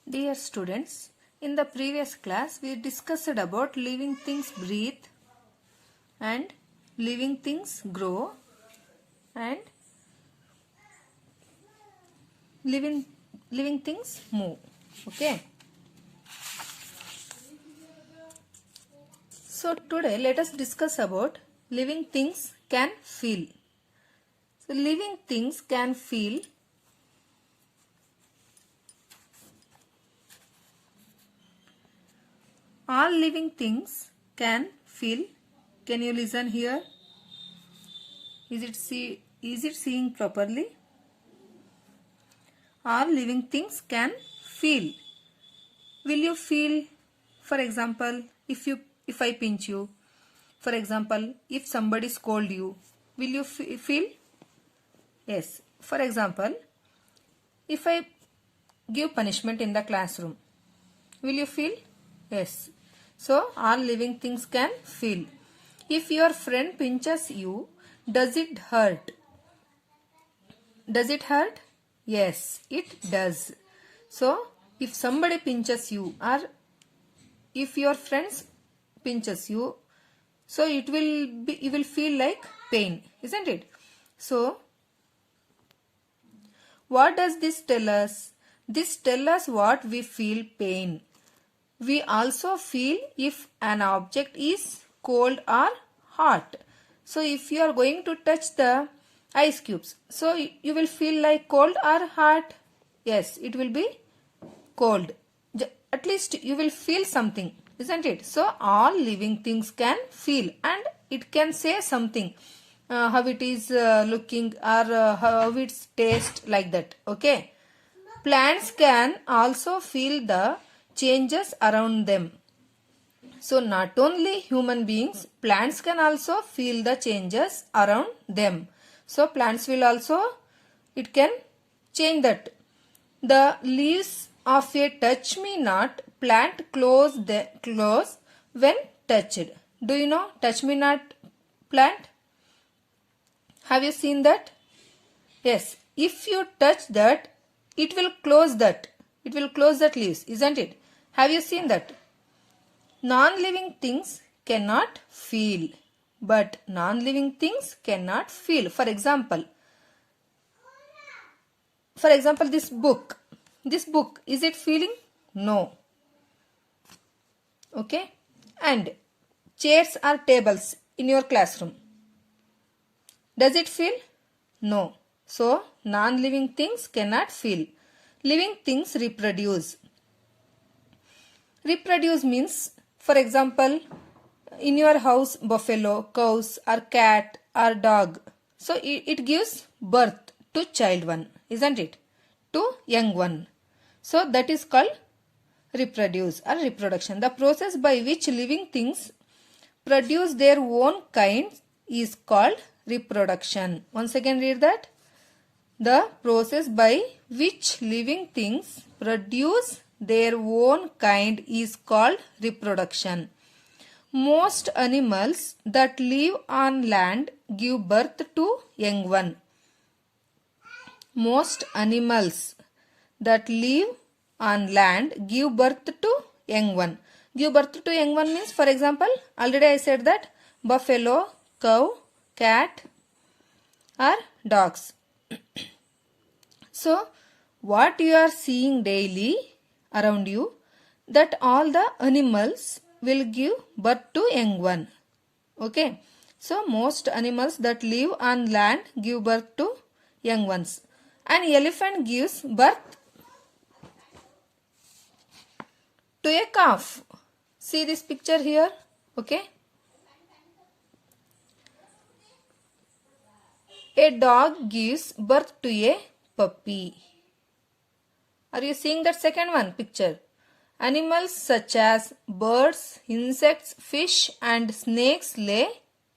Dear students, in the previous class we discussed about living things breathe and living things grow and living things move. Okay. So today let us discuss about living things can feel. So living things can feel. All living things can feel. Can you listen here? Is it seeing properly? All living things can feel. Will you feel, for example, if I pinch you? For example, if somebody scold you, will you feel? Yes. For example, if I give punishment in the classroom, will you feel? Yes. So, all living things can feel. If your friend pinches you, does it hurt? Does it hurt? Yes, it does. So, if somebody pinches you or if your friends pinches you, so you will feel like pain, isn't it? So, what does this tell us? This tells us what we feel pain. We also feel if an object is cold or hot. So if you are going to touch the ice cubes, so you will feel like cold or hot? Yes, it will be cold. At least you will feel something, isn't it? So all living things can feel and it can say something. How it is looking or how it's taste, like that. Okay. Plants can also feel the changes around them. So not only human beings, plants can also feel the changes around them. So plants will also, it can change that. The leaves of a touch me not plant close when touched. Do you know touch me not plant? Have you seen that? Yes. If you touch that, it will close that. It will close that leaves, isn't it? Have you seen that? Non-living things cannot feel. But non-living things cannot feel. For example, this book. This book, is it feeling? No. Okay. And chairs or tables in your classroom. Does it feel? No. So, non-living things cannot feel. Living things reproduce. Reproduce means, for example, in your house, buffalo, cows, or cat, or dog. So, it gives birth to child one, isn't it? To young one. So, that is called reproduce or reproduction. The process by which living things produce their own kind is called reproduction. Once again read that. The process by which living things produce their own kind is called reproduction. Most animals that live on land give birth to young one. Most animals that live on land give birth to young one. Give birth to young one means, for example, already I said that buffalo, cow, cat or dogs. So, what you are seeing daily around you, that all the animals will give birth to young one. Okay. So, most animals that live on land give birth to young ones. An elephant gives birth to a calf. See this picture here. Okay. A dog gives birth to a puppy. Are you seeing that second one picture? Animals such as birds, insects, fish and snakes lay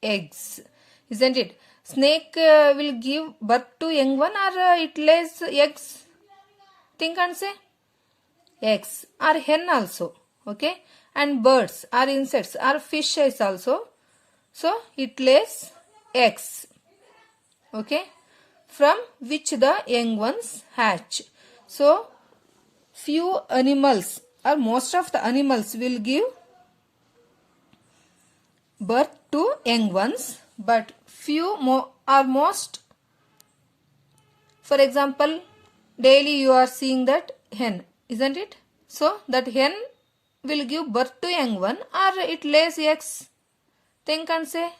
eggs. Isn't it? Snake will give birth to young one or it lays eggs? Think and say. Eggs or hen also. Okay. And birds or insects or fish is also. So it lays eggs. Okay. From which the young ones hatch. So few animals or most of the animals will give birth to young ones, but few or most, for example, daily you are seeing that hen, isn't it? So that hen will give birth to young one, or it lays eggs. Think and say.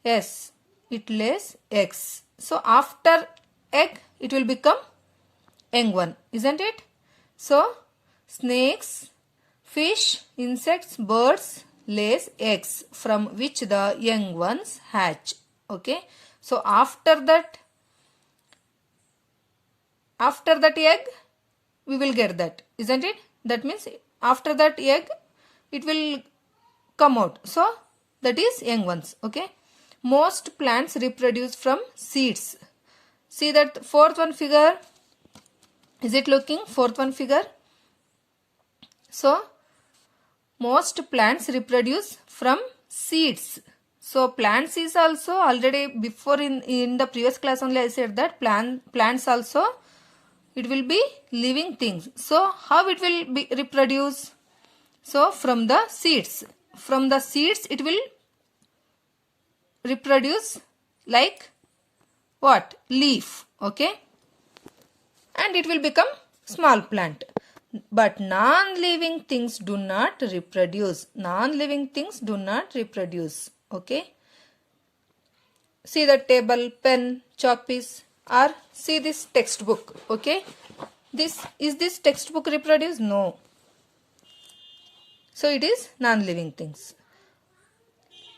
Yes, it lays eggs. So after egg, it will become young one, isn't it? So snakes, fish, insects, birds lays eggs from which the young ones hatch. Okay. So after that egg, we will get that, isn't it? That means after that egg, it will come out. So that is young ones. Okay. Most plants reproduce from seeds. See that fourth one figure. Is it looking? Fourth one figure. So most plants reproduce from seeds. So plants is also already before in the previous class only I said that plants also it will be living things. So how it will be reproduce? So from the seeds. From the seeds it will reproduce like what? Leaf. Okay. And it will become small plant. But non-living things do not reproduce. Non-living things do not reproduce. Okay. See the table, pen, chalk piece, or see this textbook. Okay. Is this textbook reproduce? No. So it is non-living things.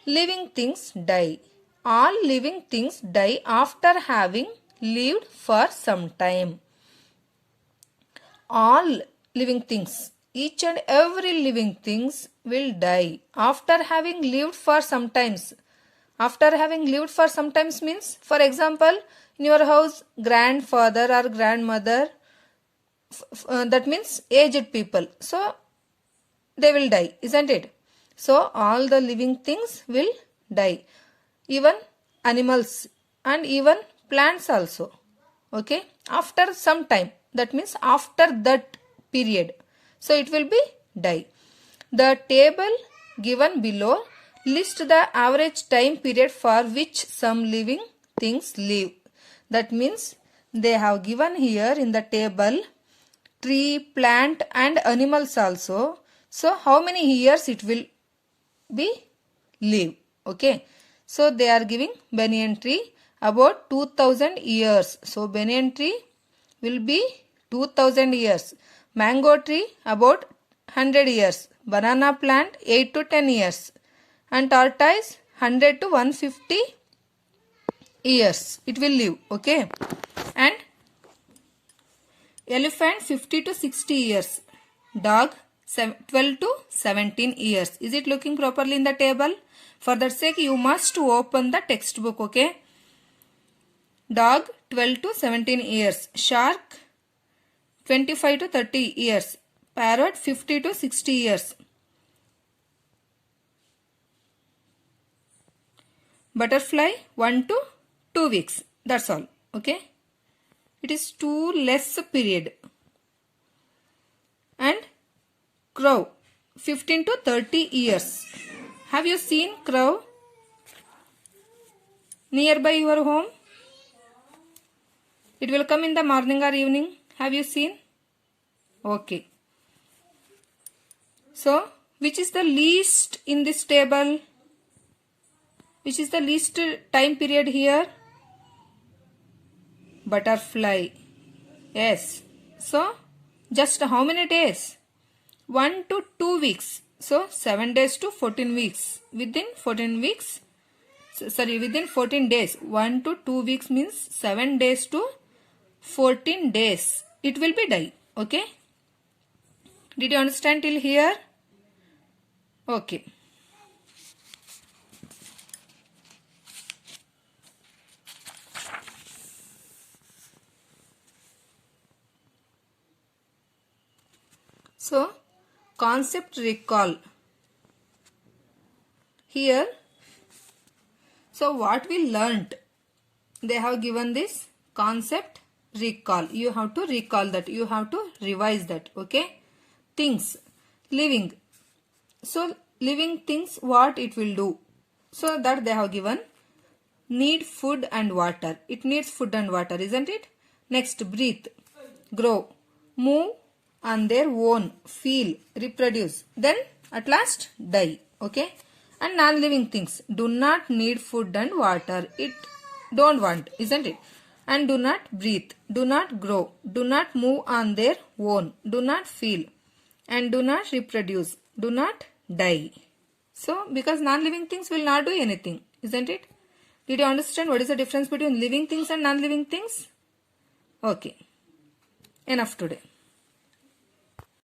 Living things die. All living things die after having lived for some time. All living things, each and every living things will die after having lived for some times. After having lived for some times means, for example, in your house, grandfather or grandmother, that means aged people. So they will die, isn't it? So all the living things will die. Even animals and even plants also. Okay. After some time. That means after that period. So it will be die. The table given below lists the average time period for which some living things live. That means they have given here in the table tree, plant and animals also. So how many years it will be live. Okay. So they are giving banyan tree about 2000 years. So banyan tree will be 2000 years. Mango tree about 100 years. Banana plant 8 to 10 years. And tortoise 100 to 150 years. It will live. Okay. And elephant 50 to 60 years. Dog 12 to 17 years. Is it looking properly in the table? For that sake you must open the textbook. Okay. Dog 12 to 17 years. Shark 25 to 30 years. Parrot 50 to 60 years. Butterfly 1 to 2 weeks. That's all. Okay. It is too less period. And crow 15 to 30 years. Have you seen crow nearby your home? It will come in the morning or evening. Have you seen? Okay. So, which is the least in this table? Which is the least time period here? Butterfly. Yes. So, just how many days? 1 to 2 weeks. So, 7 days to 14 weeks. Within 14 weeks, within 14 days. 1 to 2 weeks means 7 days to 14 days. It will be die. Okay. Did you understand till here? Okay. So, concept recall. Here, so what we learnt? They have given this concept recall. You have to recall that. You have to revise that. Okay. Things. Living. So living things, what it will do. So that they have given need food and water. It needs food and water, isn't it? Next, breathe, grow, move on their own, feel, reproduce. Then at last die. Okay. And non-living things do not need food and water. It don't want, isn't it? And do not breathe, do not grow, do not move on their own, do not feel, and do not reproduce, do not die. So, because non-living things will not do anything, isn't it? Did you understand what is the difference between living things and non-living things? Okay. Enough today.